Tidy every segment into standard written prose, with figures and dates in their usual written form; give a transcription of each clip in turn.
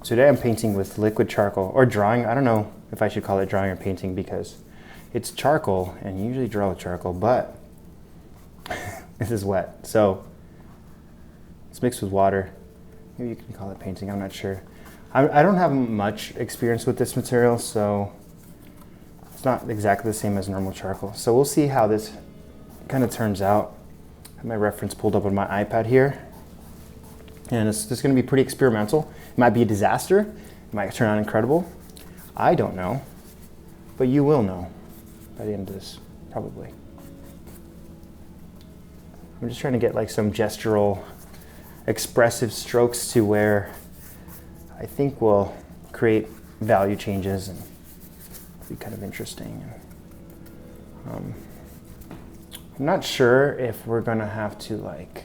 Today I'm painting with liquid charcoal, or drawing. I don't know if I should call it drawing or painting because it's charcoal and you usually draw with charcoal, but this is wet. So it's mixed with water. Maybe you can call it painting, I'm not sure. I don't have much experience with this material, so it's not exactly the same as normal charcoal. So we'll see how this kind of turns out. I have my reference pulled up on my iPad here. And it's just going to be pretty experimental. It might be a disaster. It might turn out incredible. I don't know, but you will know by the end of this, probably. I'm just trying to get like some gestural, expressive strokes to where I think will create value changes and be kind of interesting. I'm not sure if we're going to have to like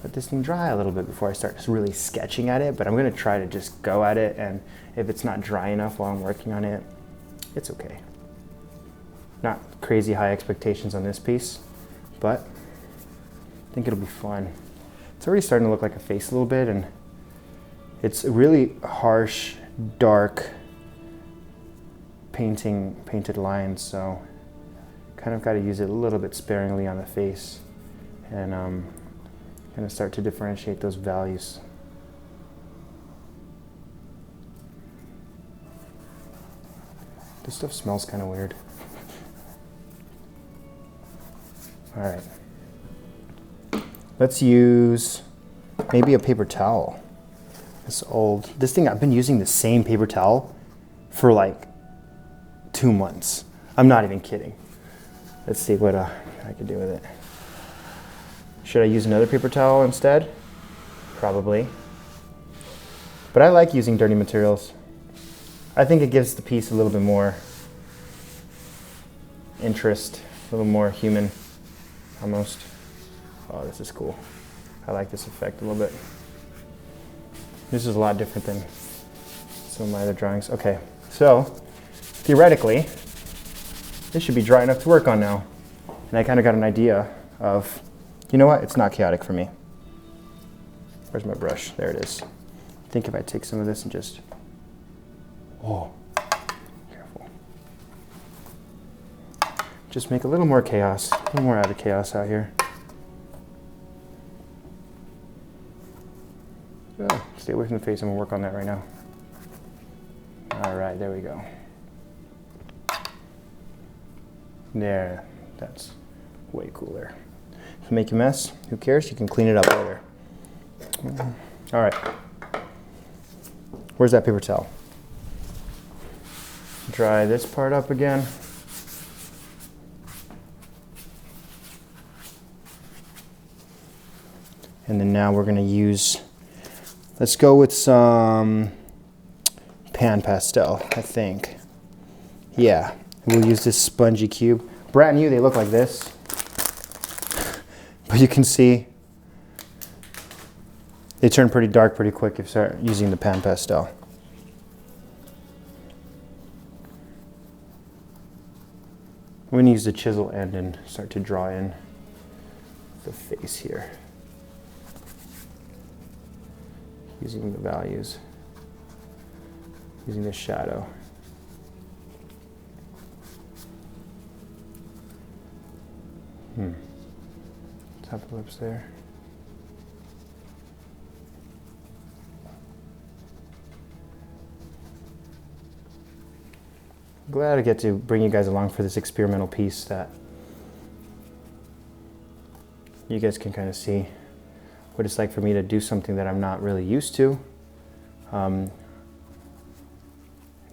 let this thing dry a little bit before I start really sketching at it, but I'm going to try to just go at it, and if it's not dry enough while I'm working on it, it's okay. Not crazy high expectations on this piece, but I think it'll be fun. It's already starting to look like a face a little bit, and it's a really harsh, dark painted lines, so kind of got to use it a little bit sparingly on the face, and going to start to differentiate those values. This stuff smells kind of weird. All right. Let's use maybe a paper towel. This thing, I've been using the same paper towel for like 2 months. I'm not even kidding. Let's see what I can do with it. Should I use another paper towel instead? Probably. But I like using dirty materials. I think it gives the piece a little bit more interest, a little more human, almost. Oh, this is cool. I like this effect a little bit. This is a lot different than some of my other drawings. Okay, so theoretically, this should be dry enough to work on now. And I kind of got an idea of, you know what? It's not chaotic for me. Where's my brush? There it is. I think if I take some of this and just, oh, careful. Just make a little more chaos, a little more added chaos out here. Oh, stay away from the face. I'm gonna work on that right now. All right, there we go. There, that's way cooler. If you make a mess, who cares? You can clean it up later. All right. Where's that paper towel? Dry this part up again. And then now we're going to use, let's go with some pan pastel, I think. Yeah, we'll use this spongy cube. Brand new, they look like this. But you can see they turn pretty dark pretty quick if you start using the pan pastel. I'm going to use the chisel end and start to draw in the face here. Using the values, using the shadow. Top of the lips there. Glad I get to bring you guys along for this experimental piece that you guys can kind of see what it's like for me to do something that I'm not really used to.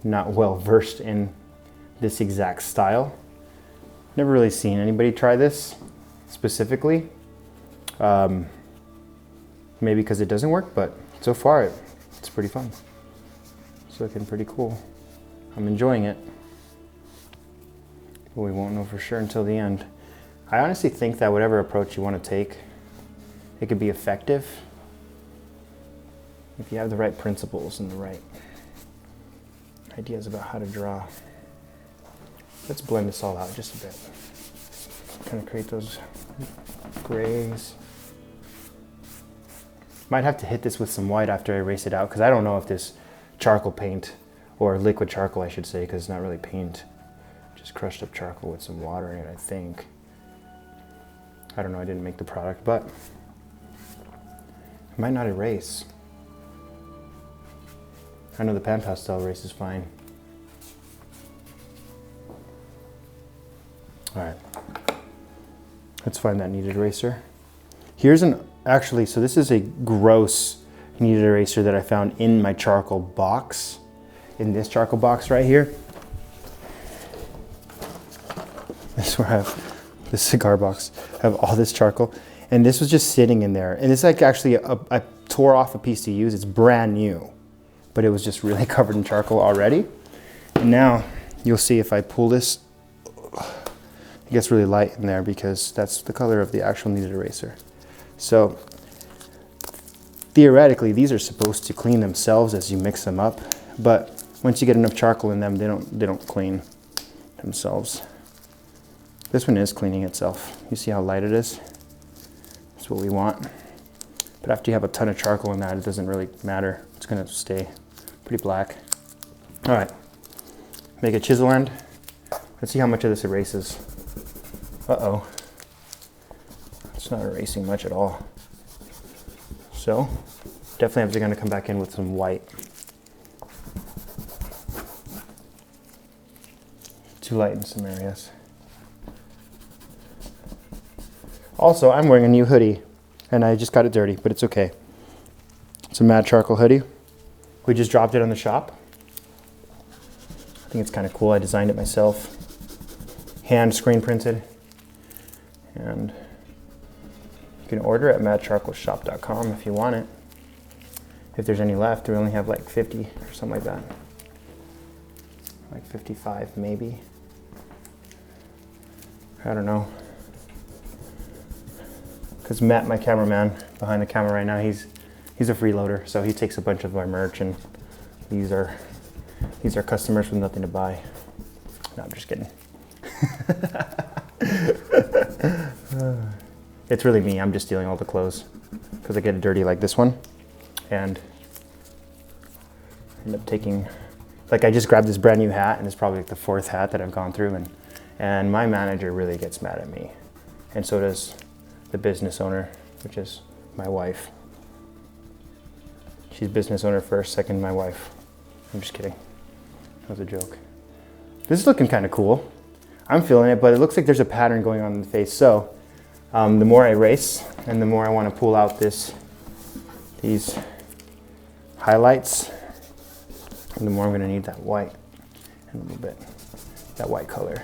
Not well versed in this exact style. Never really seen anybody try this specifically. Maybe because it doesn't work, but so far it's pretty fun. It's looking pretty cool. I'm enjoying it. But we won't know for sure until the end. I honestly think that whatever approach you want to take, it could be effective if you have the right principles and the right ideas about how to draw. Let's blend this all out just a bit. Kind of create those grays. Might have to hit this with some white after I erase it out, because I don't know if this charcoal paint, or liquid charcoal I should say, because it's not really paint. Just crushed up charcoal with some water in it, I think. I don't know, I didn't make the product, but it might not erase. I know the pan pastel erases fine. All right, let's find that kneaded eraser. Here's actually, so this is a gross kneaded eraser that I found in my charcoal box, in this charcoal box right here. This is where I have this cigar box. I have all this charcoal, and this was just sitting in there. And it's like actually, I tore off a piece to use. It's brand new, but it was just really covered in charcoal already. And now you'll see if I pull this, it gets really light in there because that's the color of the actual kneaded eraser. So theoretically, these are supposed to clean themselves as you mix them up, but once you get enough charcoal in them, they don't clean themselves. This one is cleaning itself. You see how light it is? That's what we want. But after you have a ton of charcoal in that, it doesn't really matter. It's gonna stay pretty black. All right, make a chisel end. Let's see how much of this erases. Uh-oh. It's not erasing much at all. So, definitely gonna come back in with some white. Too light in some areas. Also, I'm wearing a new hoodie, and I just got it dirty, but it's okay. It's a matte charcoal hoodie. We just dropped it on the shop. I think it's kind of cool. I designed it myself. Hand screen printed. And you can order it at madcharcoalshop.com if you want it. If there's any left, we only have like 50 or something like that. Like 55 maybe. I don't know. Because Matt, my cameraman behind the camera right now, he's a freeloader, so he takes a bunch of our merch, and these are customers with nothing to buy. No, I'm just kidding. It's really me. I'm just stealing all the clothes because I get it dirty like this one, and I end up taking. Like I just grabbed this brand new hat, and it's probably like the 4th hat that I've gone through, and my manager really gets mad at me, and so does the business owner, which is my wife. She's business owner first, second my wife. I'm just kidding. That was a joke. This is looking kind of cool. I'm feeling it, but it looks like there's a pattern going on in the face. So the more I erase and the more I want to pull out these highlights, and the more I'm going to need that white and a little bit, that white color.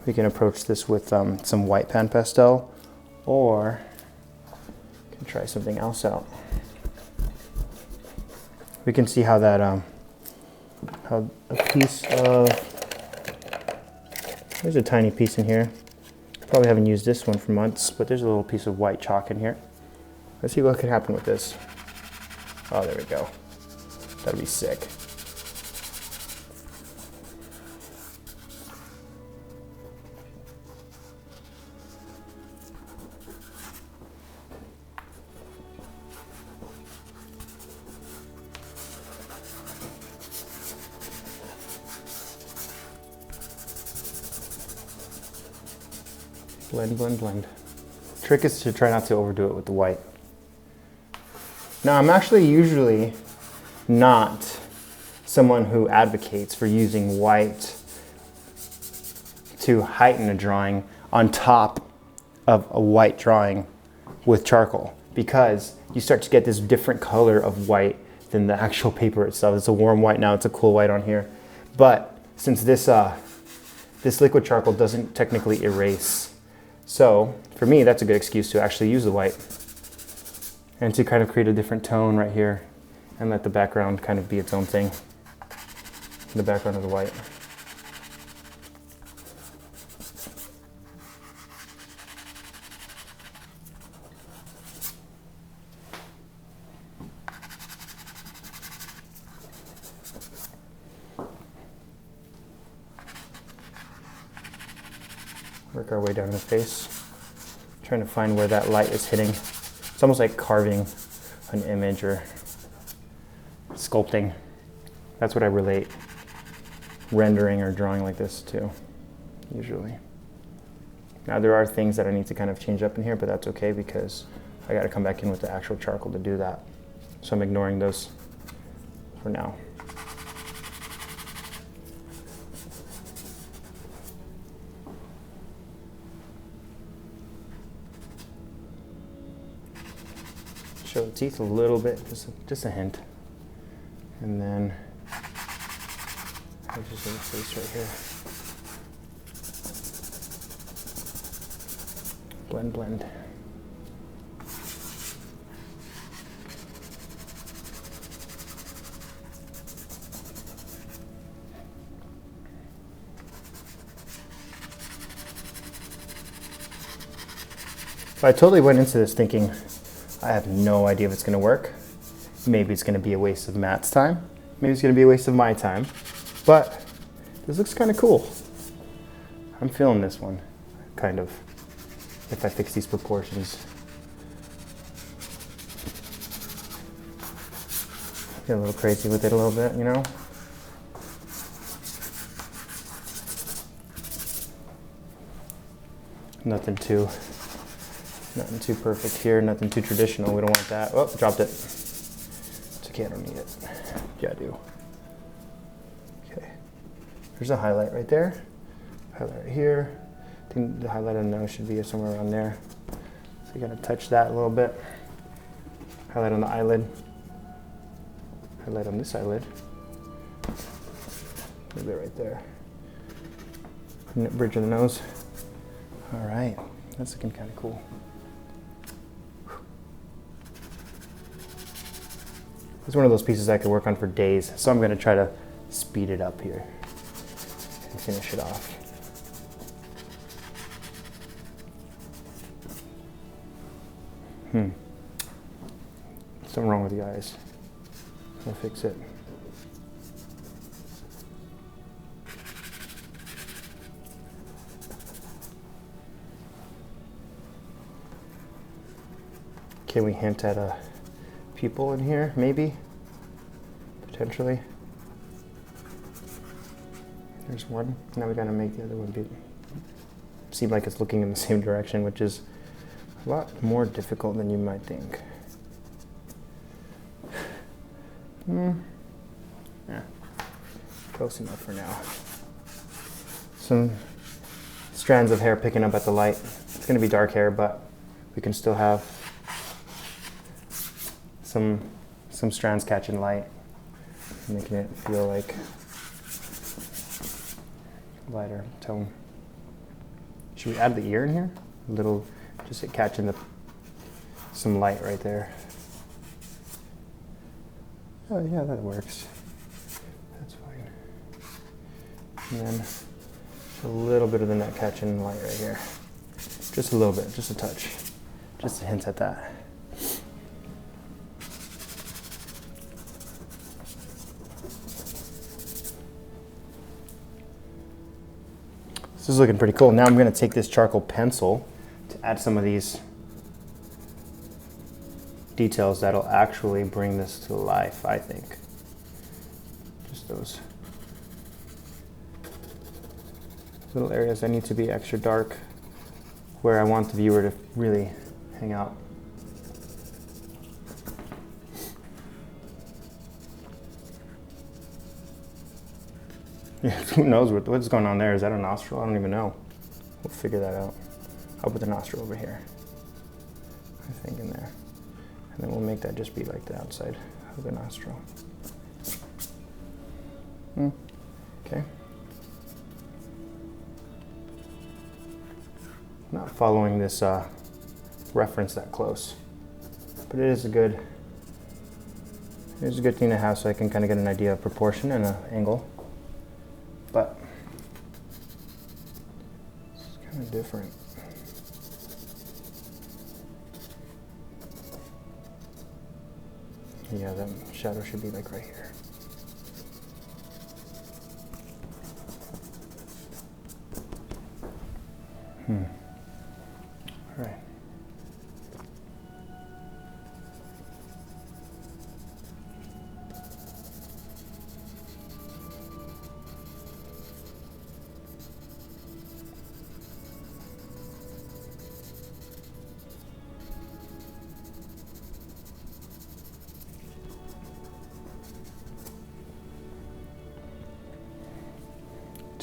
We can approach this with some white pan pastel, or you can try something else out. We can see how that, how a piece of, there's a tiny piece in here. Probably haven't used this one for months, but there's a little piece of white chalk in here. Let's see what could happen with this. Oh, there we go. That'd be sick. Blend, blend, blend. Trick is to try not to overdo it with the white. Now, I'm actually usually not someone who advocates for using white to heighten a drawing on top of a white drawing with charcoal, because you start to get this different color of white than the actual paper itself. It's a warm white now, it's a cool white on here. But since this liquid charcoal doesn't technically erase, so for me, that's a good excuse to actually use the white and to kind of create a different tone right here and let the background kind of be its own thing, the background of the white. Work our way down the face, trying to find where that light is hitting. It's almost like carving an image or sculpting. That's what I relate rendering or drawing like this to, usually. Now there are things that I need to kind of change up in here, but that's okay because I got to come back in with the actual charcoal to do that. So I'm ignoring those for now. Show the teeth a little bit, just a hint. And then I'll just do the face right here. Blend, blend. I totally went into this thinking, I have no idea if it's going to work. Maybe it's going to be a waste of Matt's time. Maybe it's going to be a waste of my time. But this looks kind of cool. I'm feeling this one, kind of, if I fix these proportions. Get a little crazy with it a little bit, you know? Nothing too perfect here, nothing too traditional. We don't want that. Oh, dropped it. It's okay, I don't need it. Yeah, I do. Okay. There's a highlight right there. Highlight right here. I think the highlight on the nose should be somewhere around there. So you gotta touch that a little bit. Highlight on the eyelid. Highlight on this eyelid. A little bit right there. Bridge of the nose. All right, that's looking kind of cool. It's one of those pieces I could work on for days, so I'm going to try to speed it up here and finish it off. Something wrong with the eyes. I'll fix it. Can we hint at a pupil in here, maybe? Potentially. There's one. Now we gotta make the other one seem like it's looking in the same direction, which is a lot more Yeah, close enough for now. Some strands of hair picking up at the light. It's gonna be dark hair, but we can still have some strands catching light, making it feel like lighter tone. Should we add the ear in here? A little, just catching some light right there. Oh yeah, that works. That's fine. And then a little bit of the neck catching light right here. Just a little bit, just a touch. Just a hint at that. This is looking pretty cool. Now I'm going to take this charcoal pencil to add some of these details that'll actually bring this to life, I think. Just those little areas that need to be extra dark, where I want the viewer to really hang out. Who knows what's going on there? Is that a nostril? I don't even know. We'll figure that out. I'll put the nostril over here, I think, in there. And then we'll make that just be like the outside of the nostril. Okay. Not following this reference that close, but it is a good thing to have so I can kind of get an idea of proportion and an angle. But it's kind of different. Yeah, that shadow should be like right here. All right.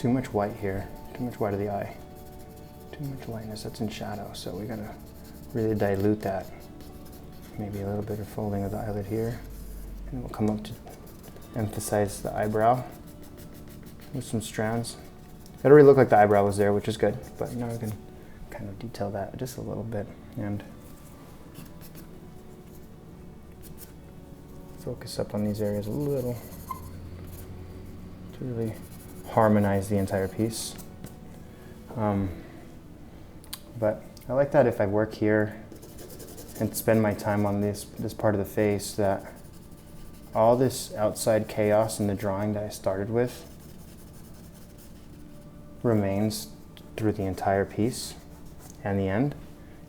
too much white here, too much white of the eye. Too much lightness, that's in shadow, so we gotta really dilute that. Maybe a little bit of folding of the eyelid here, and we'll come up to emphasize the eyebrow with some strands. It already looked like the eyebrow was there, which is good, but now we can kind of detail that just a little bit and focus up on these areas a little to really harmonize the entire piece. But I like that if I work here and spend my time on this part of the face, that all this outside chaos in the drawing that I started with remains through the entire piece and the end,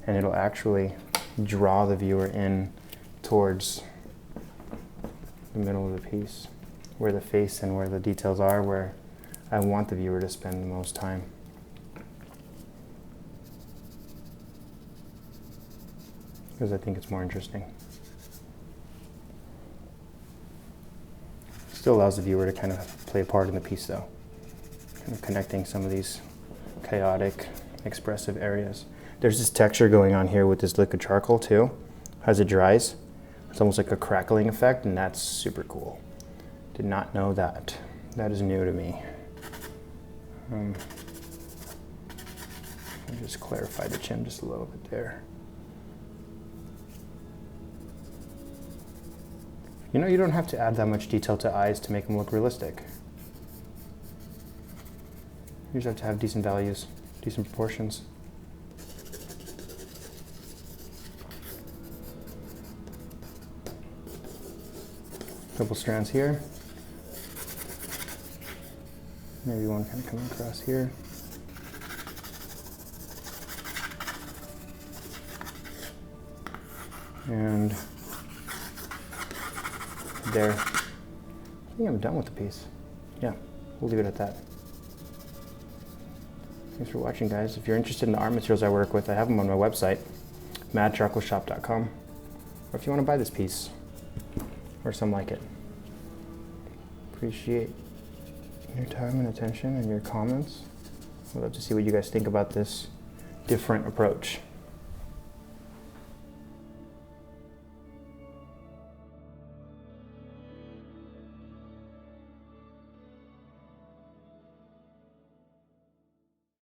and it'll actually draw the viewer in towards the middle of the piece, where the face and where the details are, where I want the viewer to spend the most time. Because I think it's more interesting. Still allows the viewer to kind of play a part in the piece though, kind of connecting some of these chaotic, expressive areas. There's this texture going on here with this liquid charcoal too. As it dries, it's almost like a crackling effect, and that's super cool. Did not know that. That is new to me. Let me just clarify the chin just a little bit there. You know, you don't have to add that much detail to eyes to make them look realistic. You just have to have decent values, decent proportions. Couple strands here. Maybe one kind of coming across here. And there. I think I'm done with the piece. Yeah, we'll leave it at that. Thanks for watching, guys. If you're interested in the art materials I work with, I have them on my website, madcharcoalshop.com. Or if you want to buy this piece, or something like it. Appreciate your time and attention and your comments. I'd love to see what you guys think about this different approach.